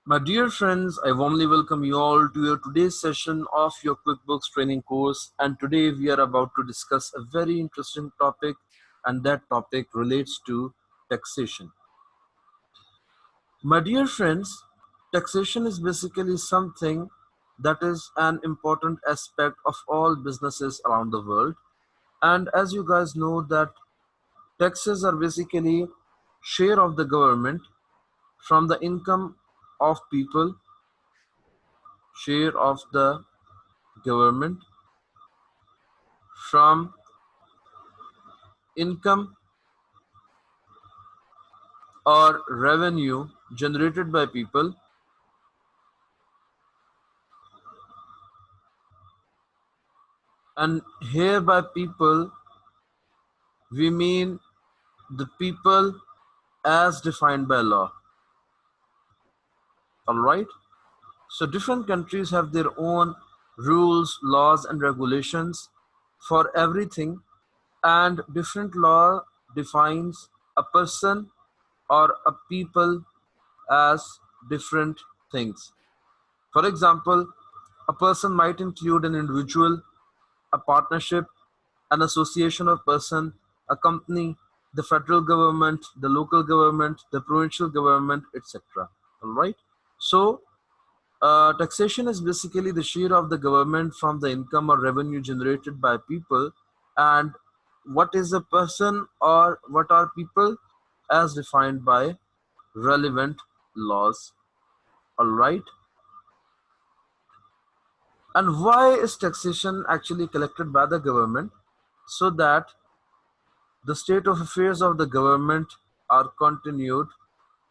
My dear friends, I warmly welcome you all to your today's session of your QuickBooks training course. And today we are about to discuss a very interesting topic, and that topic relates to taxation. My dear friends, taxation is basically something that is an important aspect of all businesses around the world. And as you guys know that taxes are basically share of the government from the income of people, share of the government from income or revenue generated by people, and here by people we mean the people as defined by law. All right, so different countries have their own rules, laws and regulations for everything, and different law defines a person or a people as different things. For example, a person might include an individual, a partnership, an association of person, a company, the federal government, the local government, the provincial government, etc. All right. So taxation is basically the share of the government from the income or revenue generated by people. And what is a person or what are people as defined by relevant laws. All right. And why is taxation actually collected by the government? So that the state of affairs of the government are continued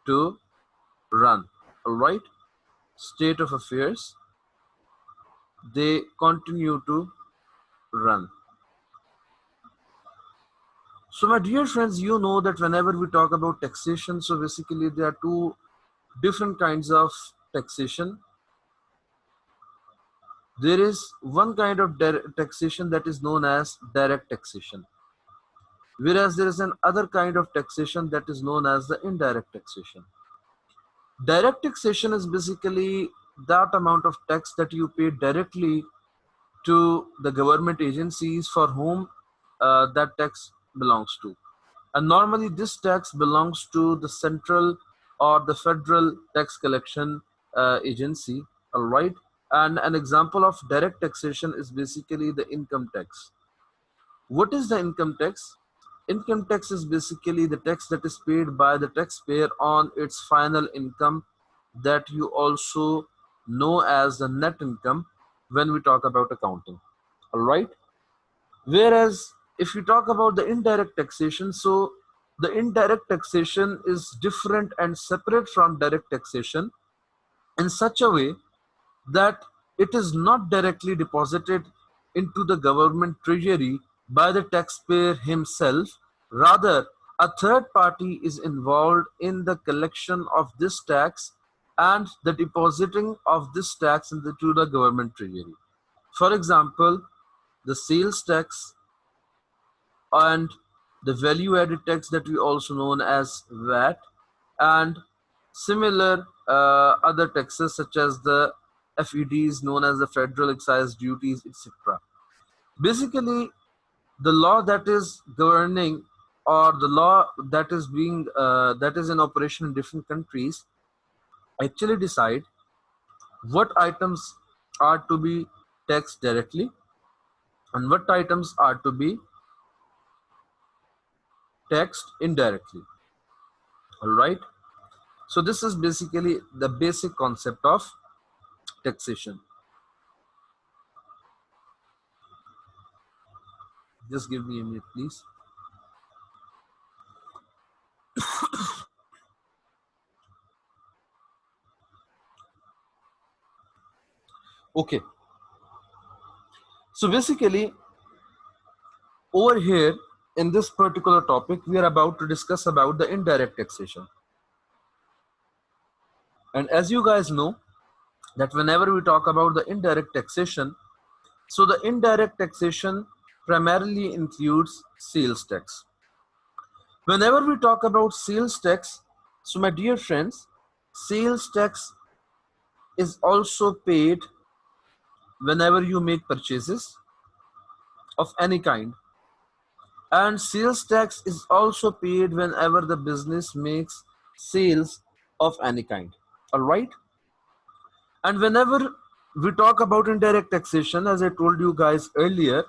to run. All right, state of affairs, they continue to run. So my dear friends, you know that whenever we talk about taxation, so basically there are two different kinds of taxation. There is one kind of taxation that is known as direct taxation, whereas there is an other kind of taxation that is known as the indirect taxation. Direct taxation is basically that amount of tax that you pay directly to the government agencies for whom that tax belongs to. And normally this tax belongs to the central or the federal tax collection agency, all right? And an example of direct taxation is basically the income tax. What is the income tax? Income tax is basically the tax that is paid by the taxpayer on its final income, that you also know as the net income when we talk about accounting. All right. Whereas if you talk about the indirect taxation, so the indirect taxation is different and separate from direct taxation in such a way that it is not directly deposited into the government treasury by the taxpayer himself. Rather, a third party is involved in the collection of this tax and the depositing of this tax into the government treasury. For example, the sales tax and the value added tax that we also known as VAT, and similar other taxes such as the FEDs known as the federal excise duties, etc. Basically, the law that is governing or the law that is being that is in operation in different countries actually decide what items are to be taxed directly and what items are to be taxed indirectly. All right. So this is basically the basic concept of taxation. Just give me a minute, please. Okay. So basically, over here in this particular topic, we are about to discuss about the indirect taxation. And as you guys know, that whenever we talk about the indirect taxation, so the indirect taxation primarily includes sales tax. Whenever we talk about sales tax, so my dear friends, sales tax is also paid whenever you make purchases of any kind, and sales tax is also paid whenever the business makes sales of any kind. All right. And whenever we talk about indirect taxation, as I told you guys earlier,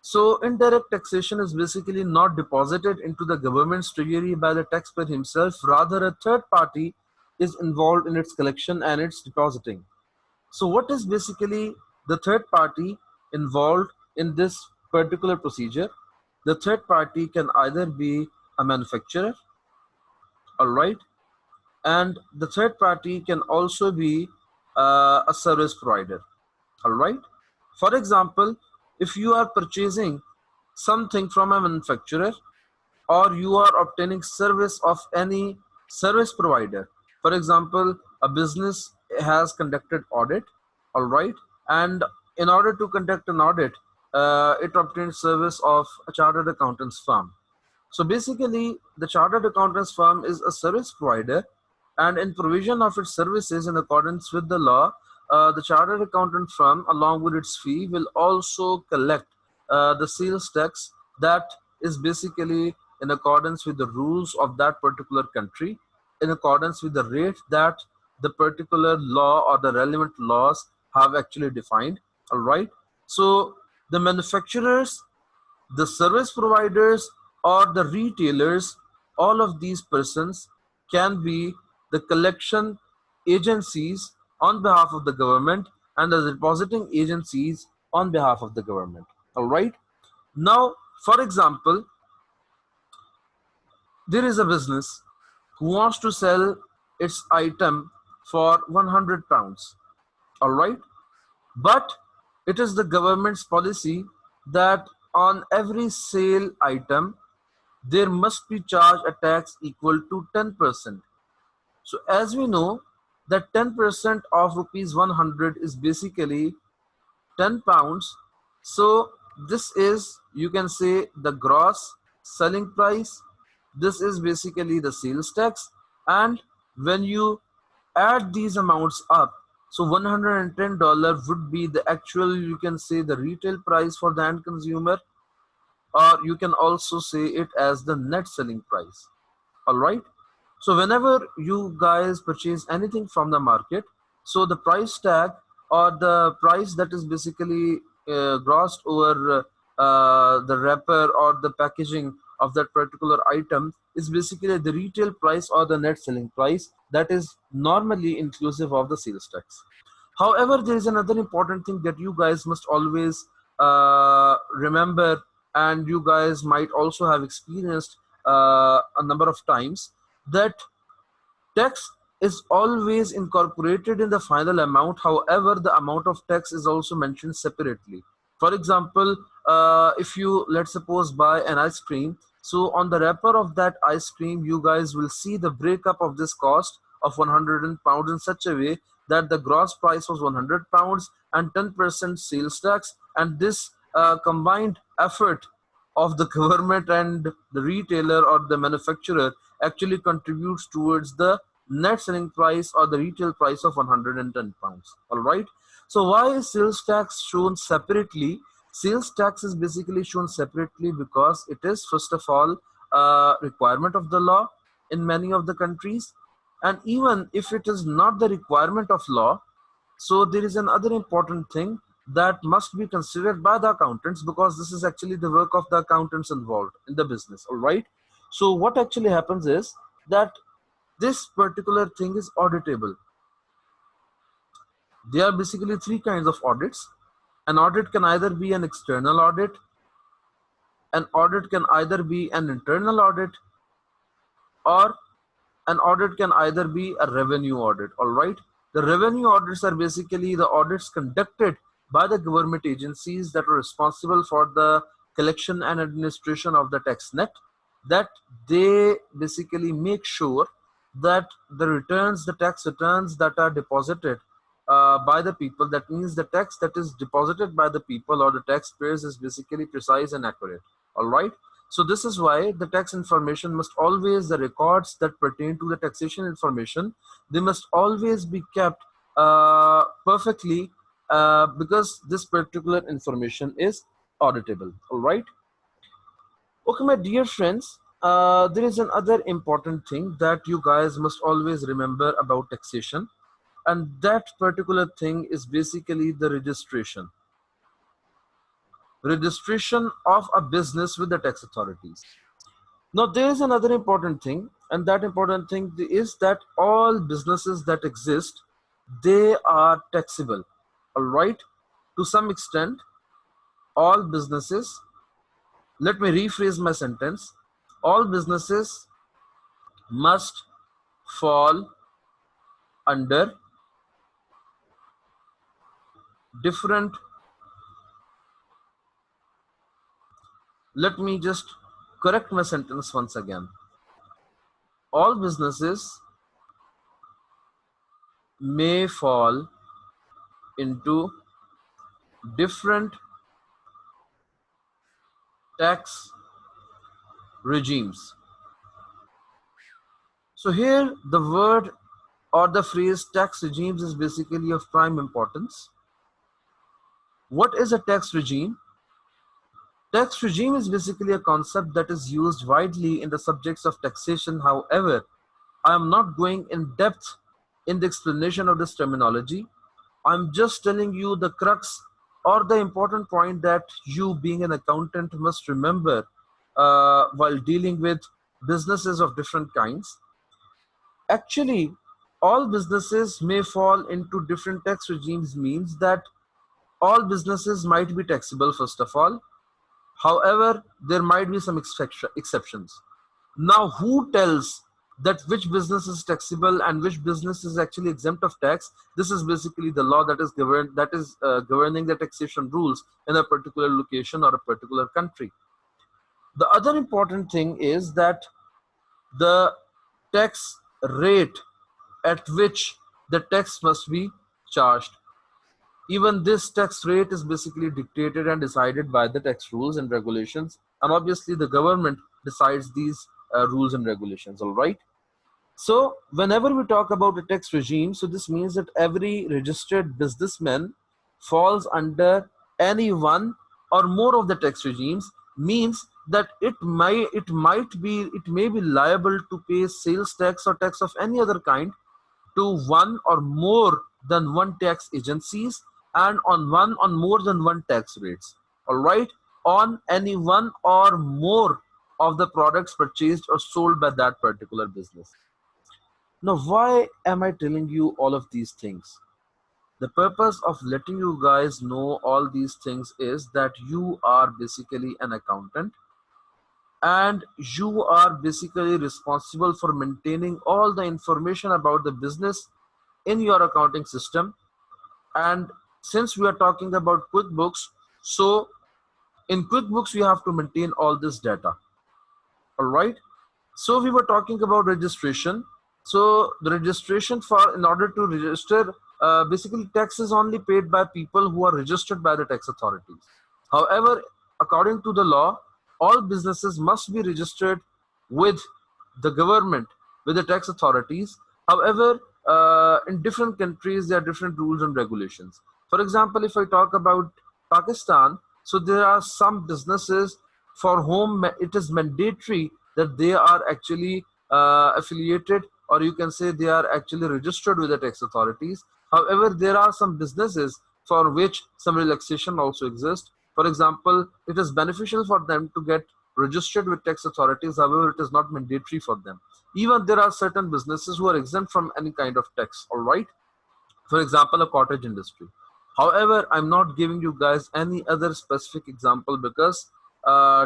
so indirect taxation is basically not deposited into the government's treasury by the taxpayer himself. Rather, a third party is involved in its collection and its depositing. So what is basically the third party involved in this particular procedure? The third party can either be a manufacturer, all right, and the third party can also be a service provider, all right. For example, if you are purchasing something from a manufacturer, or you are obtaining service of any service provider. For example, a business has conducted audit, all right, and in order to conduct an audit, it obtained service of a chartered accountant's firm. So basically, the chartered accountant's firm is a service provider, and in provision of its services in accordance with the law, the chartered accountant firm, along with its fee, will also collect the sales tax that is basically in accordance with the rules of that particular country, in accordance with the rate that the particular law or the relevant laws have actually defined. All right. So the manufacturers, the service providers, or the retailers, all of these persons can be the collection agencies on behalf of the government and the depositing agencies on behalf of the government. All right. Now, for example, there is a business who wants to sell its item for £100. All right. But it is the government's policy that on every sale item, there must be charged a tax equal to 10%. So as we know that 10% of rupees 100 is basically 10 pounds. So this is, you can say, the gross selling price. This is basically the sales tax. And when you add these amounts up, so $110 would be the actual, you can say, the retail price for the end consumer, or you can also say it as the net selling price. All right. So whenever you guys purchase anything from the market, so the price tag or the price that is basically grossed over the wrapper or the packaging of that particular item is basically the retail price or the net selling price that is normally inclusive of the sales tax. However, there is another important thing that you guys must always remember, and you guys might also have experienced a number of times, that tax is always incorporated in the final amount. However, the amount of tax is also mentioned separately. For example, if you, let's suppose, buy an ice cream, so on the wrapper of that ice cream, you guys will see the breakup of this cost of £100 in such a way that the gross price was £100 and 10% sales tax, and this combined effort of the government and the retailer or the manufacturer actually contributes towards the net selling price or the retail price of £110. All right. So why is sales tax shown separately? Sales tax is basically shown separately because it is, first of all, a requirement of the law in many of the countries. And even if it is not the requirement of law, so there is another important thing that must be considered by the accountants, because this is actually the work of the accountants involved in the business. All right. So what actually happens is that this particular thing is auditable. There are basically three kinds of audits. An audit can either be an external audit, an audit can either be an internal audit, or an audit can either be a revenue audit. All right. The revenue audits are basically the audits conducted by the government agencies that are responsible for the collection and administration of the tax net, that they basically make sure that the returns, the tax returns that are deposited by the people, that means the tax that is deposited by the people or the taxpayers, is basically precise and accurate. All right. So this is why the tax information must always, the records that pertain to the taxation information, they must always be kept perfectly because this particular information is auditable. All right. Okay, my dear friends, there is another important thing that you guys must always remember about taxation, and that particular thing is basically the registration of a business with the tax authorities. Now, there is another important thing, and that important thing is that all businesses that exist, they are taxable. All right, to some extent, all businesses. Let me rephrase my sentence. All businesses must fall under different. Let me just correct my sentence once again. All businesses may fall into different tax regimes. So here the word or the phrase tax regimes is basically of prime importance. What is a tax regime? Tax regime is basically a concept that is used widely in the subjects of taxation. However, I am not going in depth in the explanation of this terminology. I'm just telling you the crux or the important point that you, being an accountant, must remember while dealing with businesses of different kinds. Actually, all businesses may fall into different tax regimes means that all businesses might be taxable, first of all. However, there might be some exceptions. Now, who tells that which business is taxable and which business is actually exempt of tax? This is basically the law that is governing the taxation rules in a particular location or a particular country. The other important thing is that the tax rate at which the tax must be charged. Even this tax rate is basically dictated and decided by the tax rules and regulations, and obviously the government decides these rules and regulations. All right. So whenever we talk about a tax regime, so this means that every registered businessman falls under any one or more of the tax regimes, means that it may be liable to pay sales tax or tax of any other kind to one or more than one tax agencies and on more than one tax rates. All right, on any one or more of the products purchased or sold by that particular business. Now, why am I telling you all of these things? The purpose of letting you guys know all these things is that you are basically an accountant, and you are basically responsible for maintaining all the information about the business in your accounting system. And since we are talking about QuickBooks, so in QuickBooks we have to maintain all this data. All right. So we were talking about registration. So the registration, for in order to register, basically tax is only paid by people who are registered by the tax authorities. However, according to the law, all businesses must be registered with the government, with the tax authorities. However, in different countries, there are different rules and regulations. For example, if I talk about Pakistan, so there are some businesses for whom it is mandatory that they are actually affiliated, or you can say they are actually registered with the tax authorities. However, there are some businesses for which some relaxation also exists. For example, it is beneficial for them to get registered with tax authorities. However, it is not mandatory for them. Even there are certain businesses who are exempt from any kind of tax. All right. For example, a cottage industry. However, I'm not giving you guys any other specific example because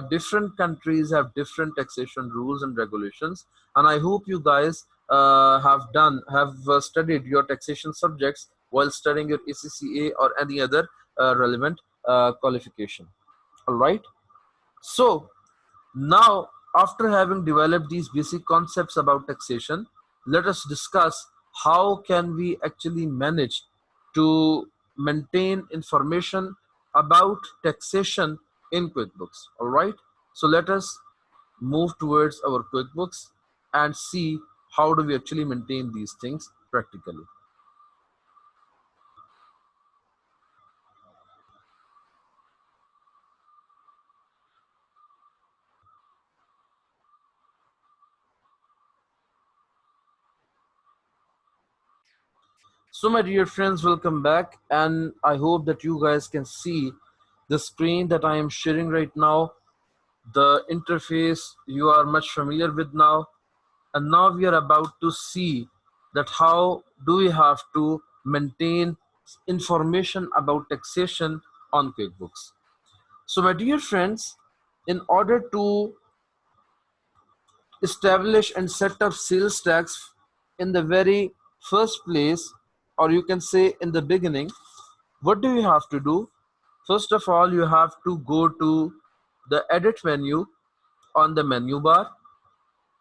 different countries have different taxation rules and regulations, and I hope you guys have studied your taxation subjects while studying your ACCA or any other relevant qualification. All right. So now, after having developed these basic concepts about taxation, let us discuss how can we actually manage to maintain information about taxation in QuickBooks. All right. So let us move towards our QuickBooks and see how do we actually maintain these things practically. So my dear friends, welcome back, and I hope that you guys can see the screen that I am sharing right now. The interface you are much familiar with now, and now we are about to see that how do we have to maintain information about taxation on QuickBooks. So my dear friends, in order to establish and set up sales tax in the very first place, or you can say in the beginning, what do you have to do? First of all, you have to go to the edit menu on the menu bar.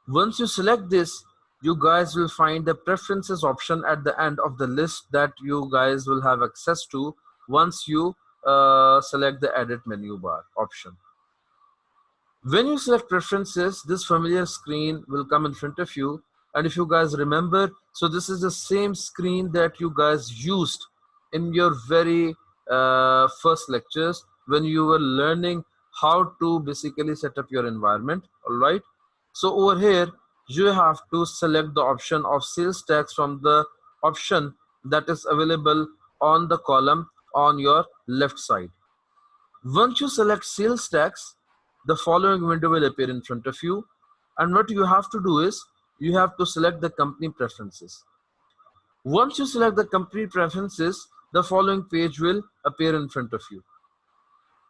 Once you select this, you guys will find the preferences option at the end of the list that you guys will have access to once you select the edit menu bar option. When you select preferences, this familiar screen will come in front of you. And if you guys remember, so this is the same screen that you guys used in your very first lectures when you were learning how to basically set up your environment. All right. So over here, you have to select the option of sales tax from the option that is available on the column on your left side. Once you select sales tax, the following window will appear in front of you. And what you have to do is you have to select the company preferences. Once you select the company preferences, the following page will appear in front of you.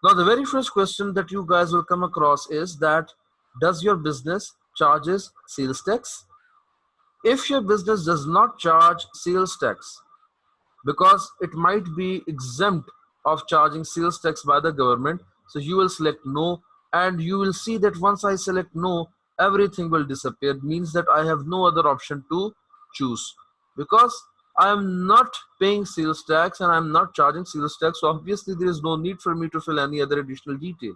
Now, the very first question that you guys will come across is that does your business charges sales tax? If your business does not charge sales tax, because it might be exempt of charging sales tax by the government, so you will select no, and you will see that once I select no, everything will disappear. It means that I have no other option to choose, because I am not paying sales tax and I'm not charging sales tax, so obviously there is no need for me to fill any other additional detail.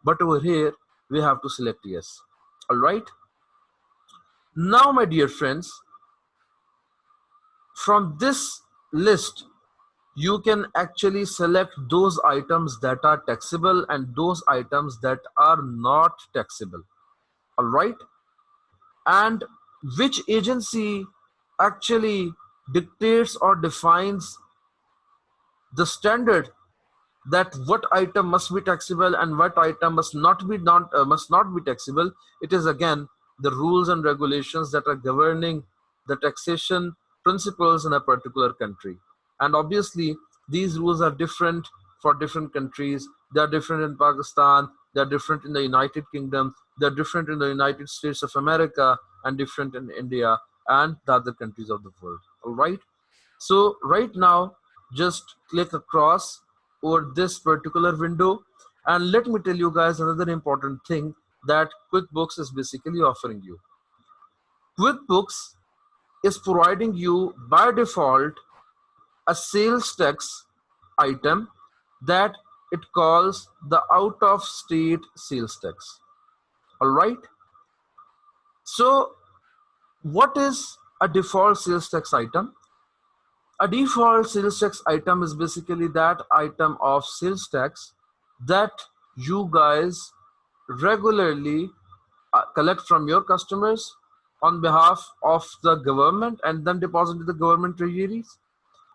But over here we have to select yes. All right, now my dear friends, from this list you can actually select those items that are taxable and those items that are not taxable. All right, and which agency actually dictates or defines the standard that what item must be taxable and what item must not be taxable. It is again the rules and regulations that are governing the taxation principles in a particular country. And obviously these rules are different for different countries. They are different in Pakistan, they are different in the United Kingdom, they are different in the United States of America, and different in India and the other countries of the world. All right, so right now, just click across over this particular window, and let me tell you guys another important thing that QuickBooks is basically offering you. QuickBooks is providing you by default a sales tax item that it calls the out of state sales tax. All right. So what is a default sales tax item? A default sales tax item is basically that item of sales tax that you guys regularly collect from your customers on behalf of the government and then deposit to the government treasuries,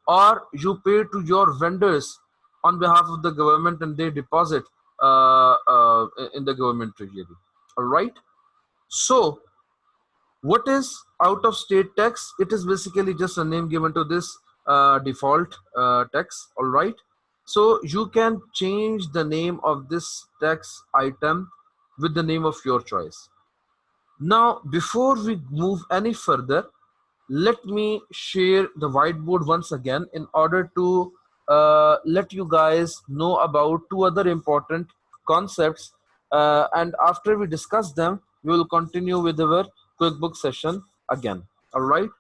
or you pay to your vendors on behalf of the government and they deposit in the government treasury. All right. So what is out of state tax? It is basically just a name given to this default tax. All right, so you can change the name of this tax item with the name of your choice. Now before we move any further, let me share the whiteboard once again in order to let you guys know about two other important concepts, and after we discuss them we will continue with our QuickBooks session again. All right,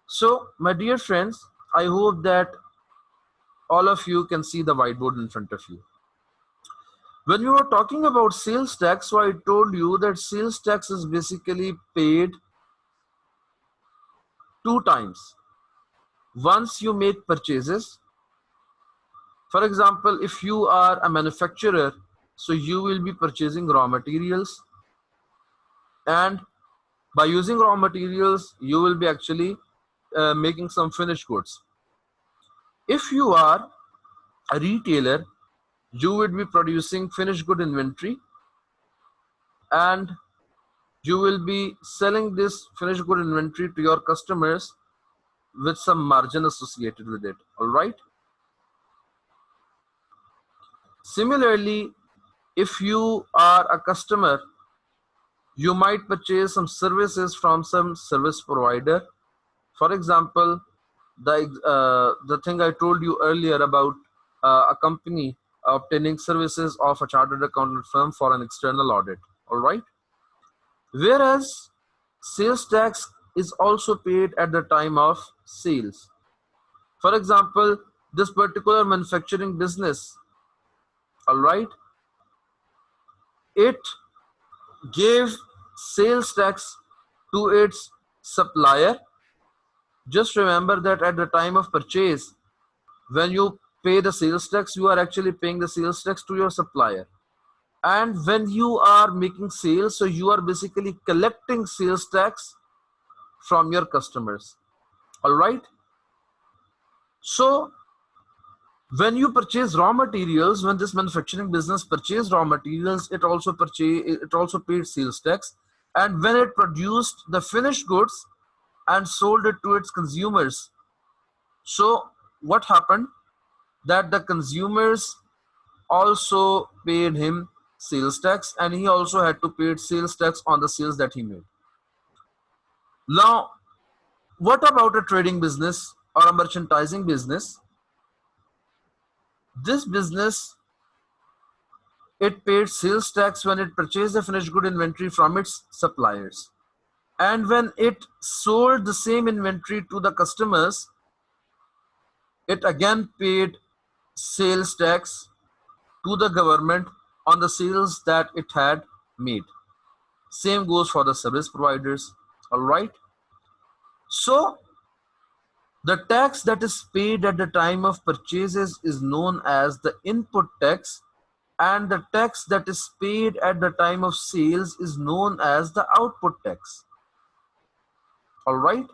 so my dear friends, I hope that all of you can see the whiteboard in front of you. When we were talking about sales tax, so I told you that sales tax is basically paid two times. Once you make purchases, for example, if you are a manufacturer, so you will be purchasing raw materials, and by using raw materials you will be actually making some finished goods. If you are a retailer, you would be producing finished good inventory, and you will be selling this finished good inventory to your customers with some margin associated with it. All right. Similarly, if you are a customer, you might purchase some services from some service provider. For example, the thing I told you earlier about a company obtaining services of a chartered accountant firm for an external audit. All right. Whereas sales tax is also paid at the time of sales. For example, this particular manufacturing business, all right, it gave sales tax to its supplier. Just remember that at the time of purchase, when you pay the sales tax, you are actually paying the sales tax to your supplier. And when you are making sales, so you are basically collecting sales tax from your customers. All right. So when you purchase raw materials, when this manufacturing business purchased raw materials, it also paid sales tax. And when it produced the finished goods and sold it to its consumers, so what happened? That the consumers also paid him sales tax, and he also had to pay sales tax on the sales that he made. Now, what about a trading business or a merchandising business? This business, it paid sales tax when it purchased the finished good inventory from its suppliers. And when it sold the same inventory to the customers, it again paid sales tax to the government on the sales that it had made. Same goes for the service providers. All right. So the tax that is paid at the time of purchases is known as the input tax, and the tax that is paid at the time of sales is known as the output tax. All right.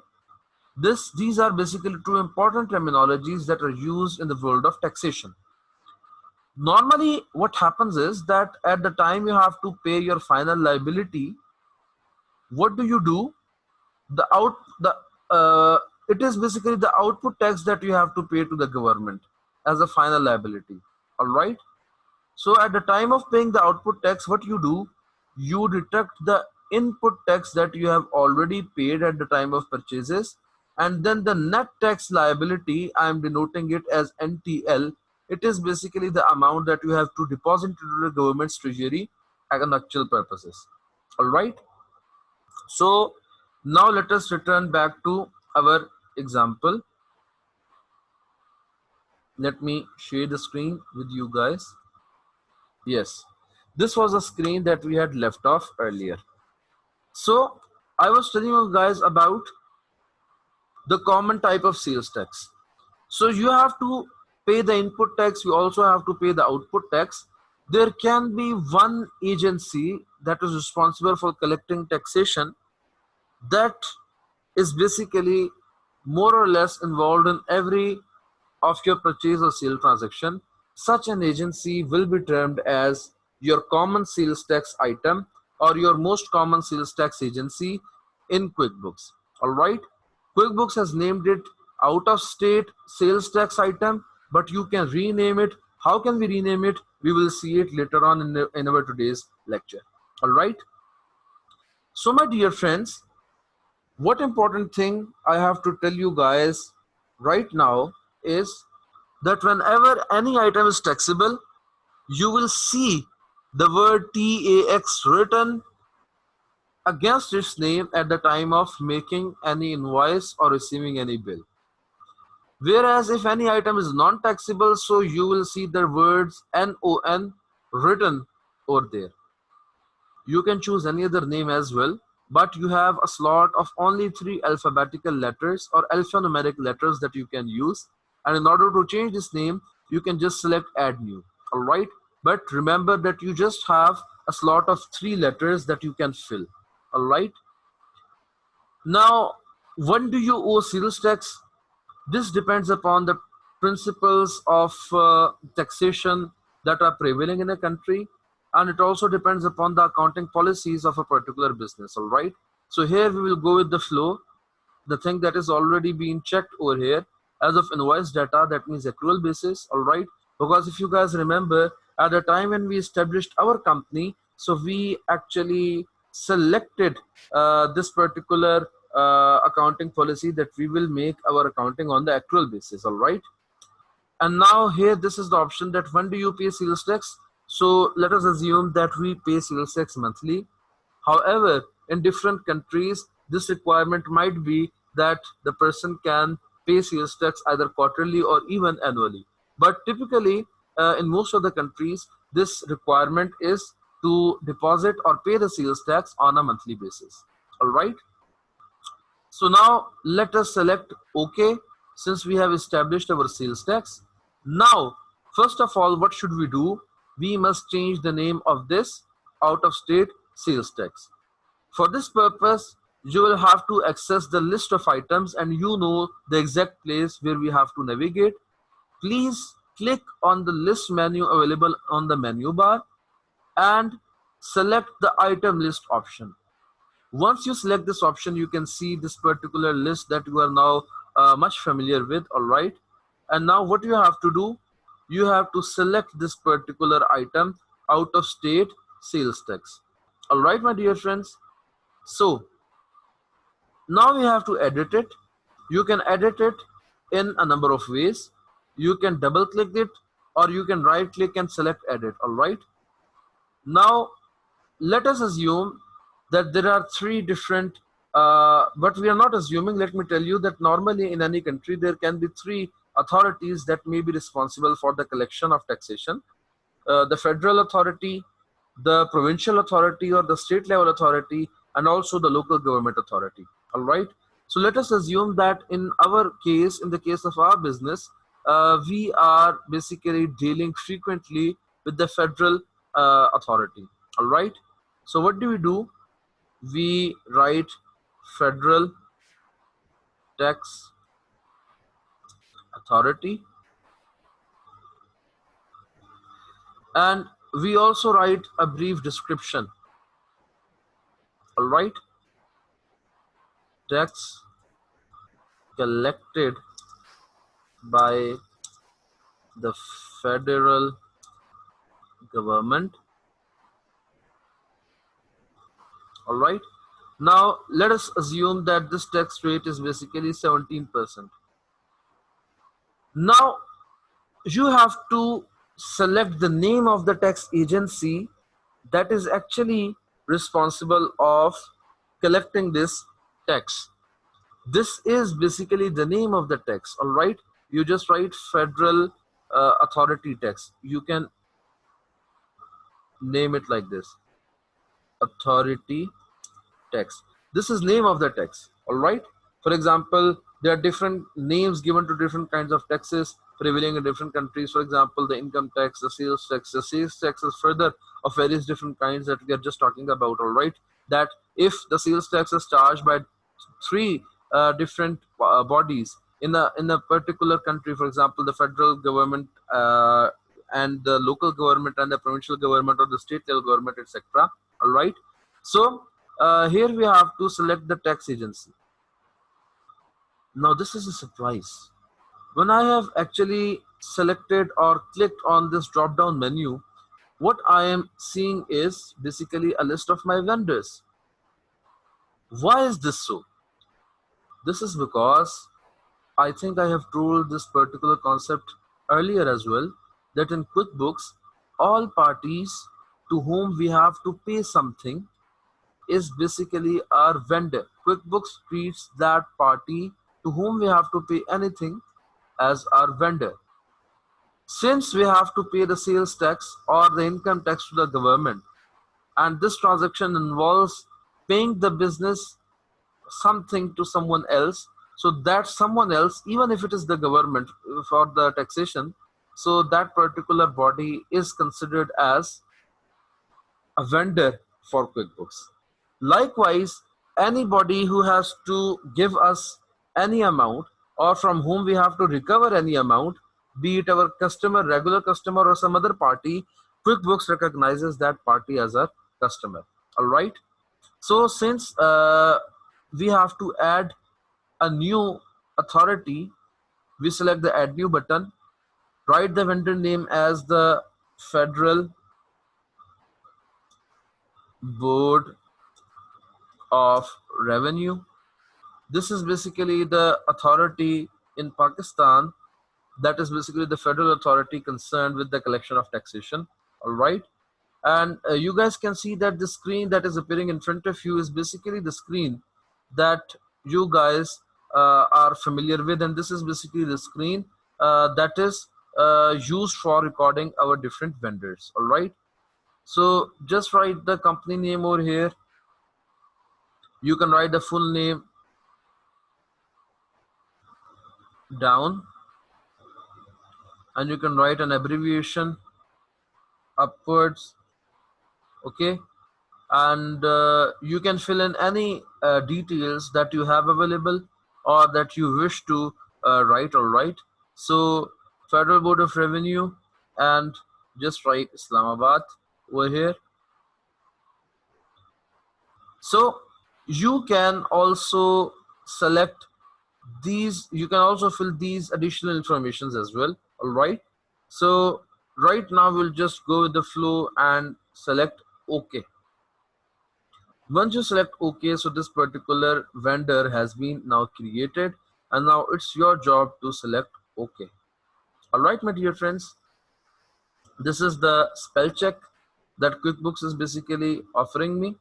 These are basically two important terminologies that are used in the world of taxation. Normally, what happens is that at the time you have to pay your final liability, what do? It is basically the output tax that you have to pay to the government as a final liability. All right. So at the time of paying the output tax, what you do? You deduct the input tax that you have already paid at the time of purchases, and then the net tax liability, I am denoting it as NTL. It is basically the amount that you have to deposit into the government's treasury at actual purposes. All right. So now let us return back to our example. Let me share the screen with you guys. Yes, this was a screen that we had left off earlier. So I was telling you guys about the common type of sales tax. So you have to pay the input tax, you also have to pay the output tax. There can be one agency that is responsible for collecting taxation that is basically more or less involved in every of your purchase or sale transaction. Such an agency will be termed as your common sales tax item or your most common sales tax agency in QuickBooks. All right. QuickBooks has named it out of state sales tax item, but you can rename it. How can we rename it? We will see it later on in our today's lecture. All right. So my dear friends, what important thing I have to tell you guys right now is that whenever any item is taxable, you will see the word TAX written against its name at the time of making any invoice or receiving any bill. Whereas if any item is non-taxable, so you will see the words NON written over there. You can choose any other name as well, but you have a slot of only 3 alphabetical letters or alphanumeric letters that you can use. And in order to change this name, you can just select add new. All right. But remember that you just have a slot of 3 letters that you can fill. All right. Now, When do you owe sales tax? This depends upon the principles of taxation that are prevailing in a country, and it also depends upon the accounting policies of a particular business. All right. So here we will go with the flow. The thing that is already being checked over here as of invoice data, that means accrual basis. All right. Because if you guys remember, at the time when we established our company, so we actually selected this particular accounting policy that we will make our accounting on the accrual basis. All right. And now here, this is the option that when do you pay sales tax? So let us assume that we pay sales tax monthly. However, in different countries, this requirement might be that the person can pay sales tax either quarterly or even annually. But typically, in most of the countries, this requirement is to deposit or pay the sales tax on a monthly basis. All right. So now let us select OK, since we have established our sales tax. Now, first of all, what should we do? We must change the name of this out of state sales tax. For this purpose, you will have to access the list of items, and you know the exact place where we have to navigate. Please click on the list menu available on the menu bar and select the item list option. Once you select this option, you can see this particular list that you are now much familiar with. All right. And now what you have to do, you have to select this particular item out of state sales tax. All right, my dear friends. So now we have to edit it. You can edit it in a number of ways. You can double click it, or you can right click and select edit. All right. Now let us assume that there are three different, but we are not assuming. Let me tell you that normally in any country there can be three authorities that may be responsible for the collection of taxation: the federal authority, the provincial authority or the state level authority, and also the local government authority. All right. So let us assume that in our case, in the case of our business, we are basically dealing frequently with the federal authority. All right. So what do? We write Federal Tax Authority, and we also write a brief description. All right. Tax collected by the federal government. All right. Now let us assume that this tax rate is basically 17%. Now you have to select the name of the tax agency that is actually responsible of collecting this tax. This is basically the name of the tax. All right. You just write federal authority tax. You can name it like this: authority tax. This is name of the tax. All right. For example, there are different names given to different kinds of taxes prevailing in different countries. For example, the income tax, the sales tax. The sales tax is further of various different kinds that we are just talking about. All right. That if the sales tax is charged by three different bodies in a particular country, for example, the federal government and the local government and the provincial government or the state level government, etc. All right. So here we have to select the tax agency. Now this is a surprise. When I have actually selected or clicked on this drop down menu, what I am seeing is basically a list of my vendors. Why is this so? This is because I think I have told this particular concept earlier as well, that in QuickBooks, all parties to whom we have to pay something is basically our vendor. QuickBooks treats that party to whom we have to pay anything as our vendor. Since we have to pay the sales tax or the income tax to the government, and this transaction involves paying the business something to someone else, so that someone else, even if it is the government for the taxation, so that particular body is considered as a vendor for QuickBooks. Likewise, anybody who has to give us any amount or from whom we have to recover any amount, be it our customer, regular customer, or some other party, QuickBooks recognizes that party as a customer. All right. So since we have to add a new authority, we select the add new button, write the vendor name as the Federal Board of Revenue. This is basically the authority in Pakistan, that is basically the federal authority concerned with the collection of taxation. All right. And you guys can see that the screen that is appearing in front of you is basically the screen that you guys are familiar with, and this is basically the screen that is used for recording our different vendors. All right. So just write the company name over here. You can write the full name down, and you can write an abbreviation upwards. Okay. And you can fill in any details that you have available or that you wish to write. All right. So Federal Board of Revenue, and just write Islamabad over here. So you can also select these, you can also fill these additional informations as well. All right. So right now we'll just go with the flow and select OK. Once you select OK, so this particular vendor has been now created, and now it's your job to select OK. All right, my dear friends, this is the spell check that QuickBooks is basically offering me.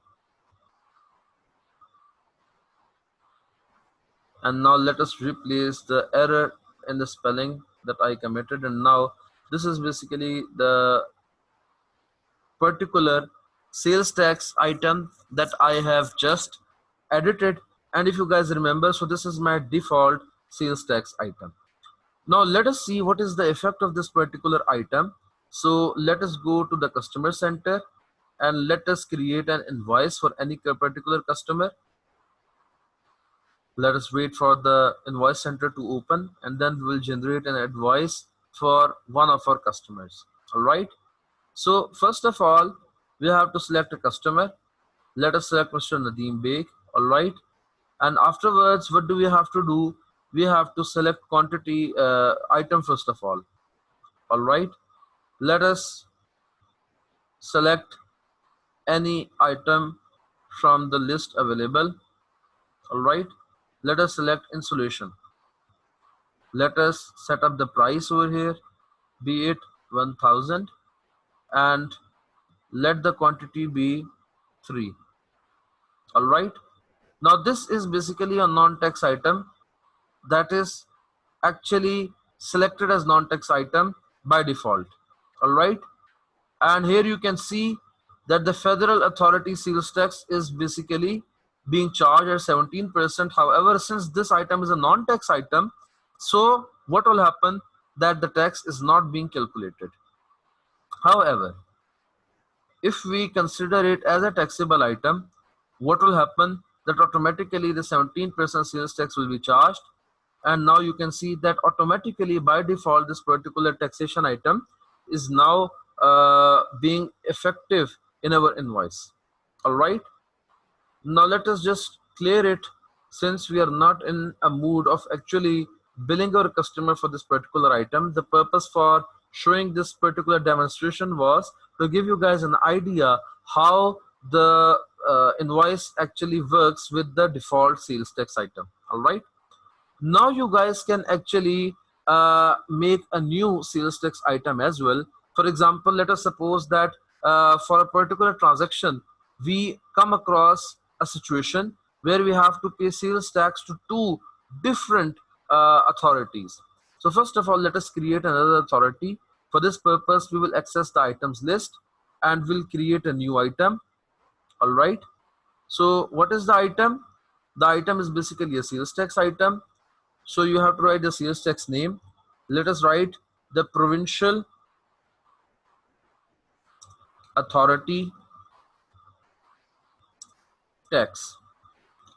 And now let us replace the error in the spelling that I committed, and now this is basically the particular sales tax item that I have just edited. And if you guys remember, so this is my default sales tax item. Now let us see what is the effect of this particular item. So let us go to the customer center and let us create an invoice for any particular customer. Let us wait for the invoice center to open, and then we will generate an invoice for one of our customers. All right. So first of all, we have to select a customer. Let us select Mr. Nadeem Beg. All right. And afterwards, what do we have to do? We have to select quantity item first of all. All right. Let us select any item from the list available. All right. Let us select insulation. Let us set up the price over here, be it 1000, and let the quantity be 3. All right. Now this is basically a non-tax item that is actually selected as non-tax item by default. All right. And here you can see that the federal authority sales tax is basically being charged at 17%. However, since this item is a non-tax item, so what will happen, that the tax is not being calculated. However, if we consider it as a taxable item, what will happen, that automatically the 17% sales tax will be charged. And now you can see that automatically by default this particular taxation item is now being effective in our invoice. All right. Now let us just clear it, since we are not in a mood of actually billing our customer for this particular item. The purpose for showing this particular demonstration was to give you guys an idea how the invoice actually works with the default sales tax item. All right. Now you guys can actually make a new sales tax item as well. For example, let us suppose that for a particular transaction we come across a situation where we have to pay sales tax to two different authorities. So first of all, let us create another authority. For this purpose, we will access the items list and we'll create a new item. All right. So what is the item? The item is basically a sales tax item. So you have to write the sales tax name. Let us write the provincial authority tax.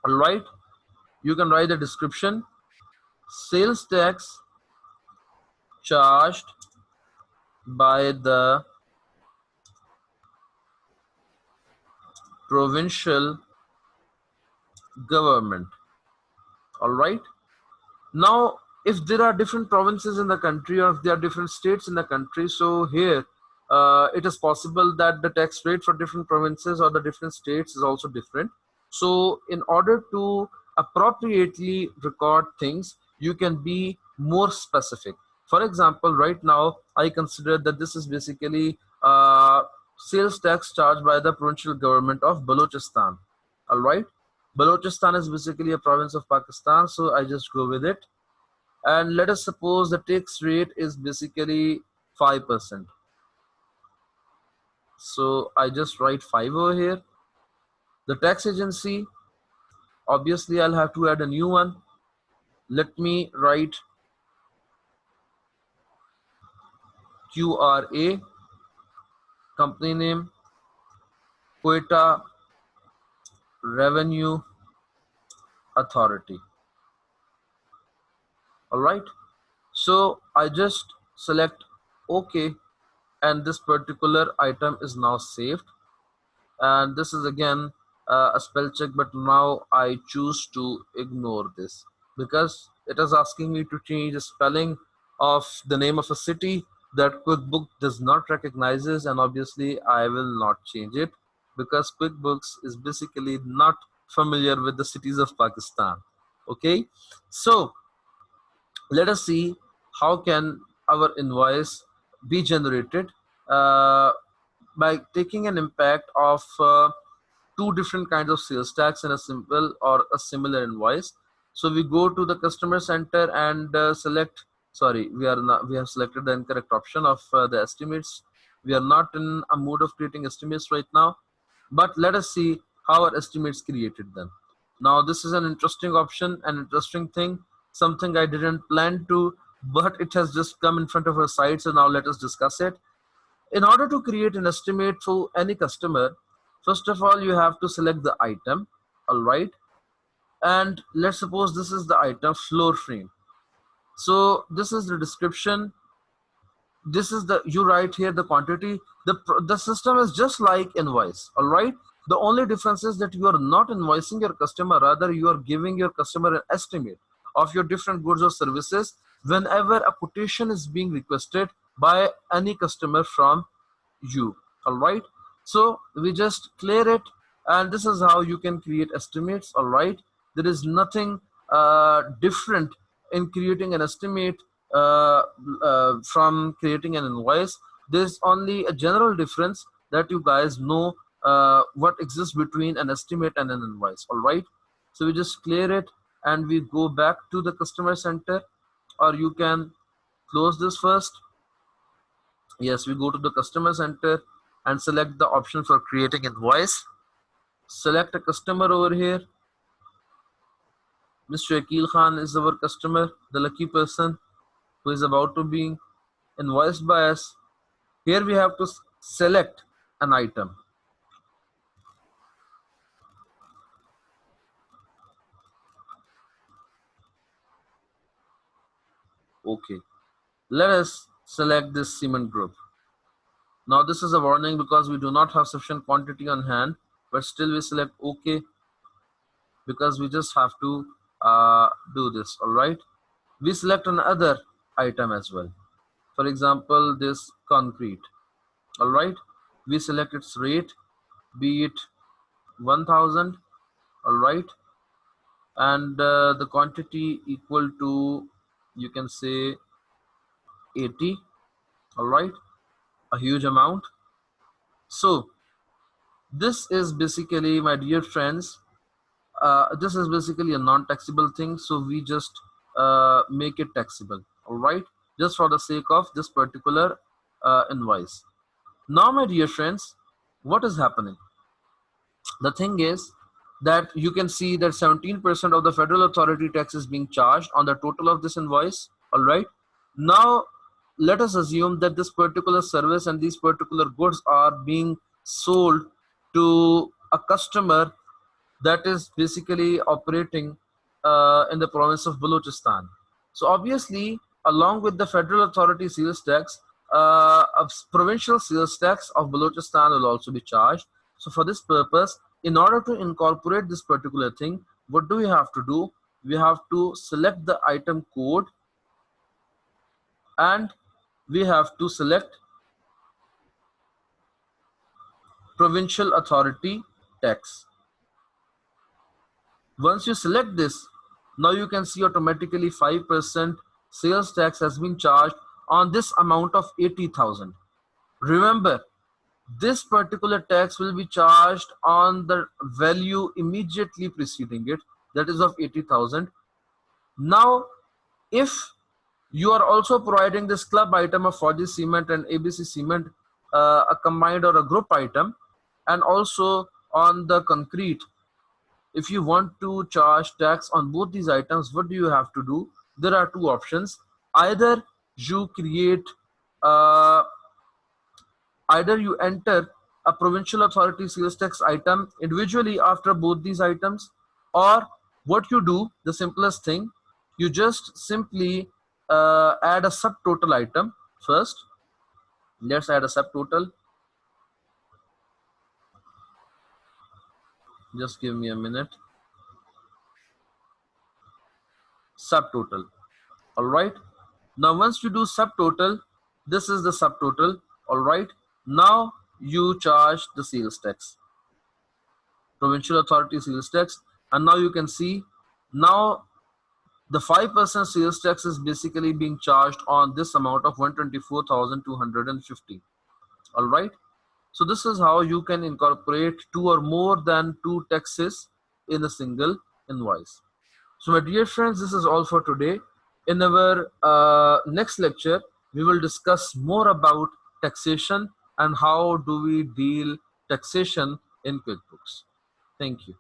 All right, you can write the description. Sales tax charged by the provincial government. All right, now if there are different provinces in the country, or if there are different states in the country, so here it is possible that the tax rate for different provinces or the different states is also different. So in order to appropriately record things, you can be more specific. For example, right now I consider that this is basically sales tax charged by the provincial government of Balochistan. All right, Balochistan is basically a province of Pakistan, so I just go with it. And let us suppose the tax rate is basically 5%. So I just write 5 over here. The tax agency, obviously I'll have to add a new one. Let me write QRA, company name, Quetta Revenue Authority. All right, so I just select OK, and this particular item is now saved. And this is again a spell check, but now I choose to ignore this because it is asking me to change the spelling of the name of a city that QuickBooks does not recognizes, and obviously I will not change it because QuickBooks is basically not familiar with the cities of Pakistan. Okay, so let us see how can our invoice be generated uh, by taking an impact of two different kinds of sales tax in a simple or a similar invoice. So we go to the customer center and select, sorry, we have selected the incorrect option of the estimates. We are not in a mood of creating estimates right now, but let us see how our estimates created them. Now this is an interesting option, an interesting thing, something I didn't plan to, but it has just come in front of our site. So now let us discuss it. In order to create an estimate for any customer, first of all, you have to select the item. All right. And let's suppose this is the item floor frame. So this is the description. This is the, you write here the quantity. The system is just like invoice. All right. The only difference is that you are not invoicing your customer, rather you are giving your customer an estimate of your different goods or services whenever a quotation is being requested by any customer from you. All right, so we just clear it, and this is how you can create estimates. All right, there is nothing different in creating an estimate from creating an invoice. There's only a general difference that you guys know what exists between an estimate and an invoice. All right, so we just clear it and we go back to the customer center, or you can close this first. Yes, we go to the customer center and select the option for creating invoice. Select a customer over here. Mr. Akil Khan is our customer, the lucky person who is about to be invoiced by us. Here we have to select an item. Okay, let us select this cement group. Now this is a warning because we do not have sufficient quantity on hand, but still we select OK because we just have to do this. All right, we select another item as well. For example, this concrete. All right, we select its rate, be it 1000. All right, and the quantity equal to, you can say, 80. All right, a huge amount. So this is basically, my dear friends, this is basically a non-taxable thing, so we just make it taxable. All right, just for the sake of this particular invoice. Now my dear friends, what is happening? The thing is that you can see that 17% of the federal authority tax is being charged on the total of this invoice. All right, now let us assume that this particular service and these particular goods are being sold to a customer that is basically operating in the province of Balochistan. So obviously, along with the federal authority sales tax, a provincial sales tax of Balochistan will also be charged. So for this purpose, in order to incorporate this particular thing, what do we have to do? We have to select the item code and we have to select provincial authority tax. Once you select this, now you can see automatically 5% sales tax has been charged on this amount of 80,000. Remember, this particular tax will be charged on the value immediately preceding it, that is of 80,000. Now, if you are also providing this club item of 4G Cement and ABC Cement, a combined or a group item, and also on the concrete, if you want to charge tax on both these items, what do you have to do? There are two options. Either you create, uh, either you enter a provincial authority sales tax item individually after both these items, or what you do, the simplest thing, you just simply add a subtotal item first. Let's add a subtotal. Just give me a minute. Subtotal. All right. Now, once you do subtotal, this is the subtotal. All right. Now you charge the sales tax, provincial authority sales tax, and now you can see now the 5% sales tax is basically being charged on this amount of 124,250. All right. So this is how you can incorporate two or more than two taxes in a single invoice. So my dear friends, this is all for today. In our next lecture, we will discuss more about taxation and how do we deal taxation in QuickBooks. Thank you.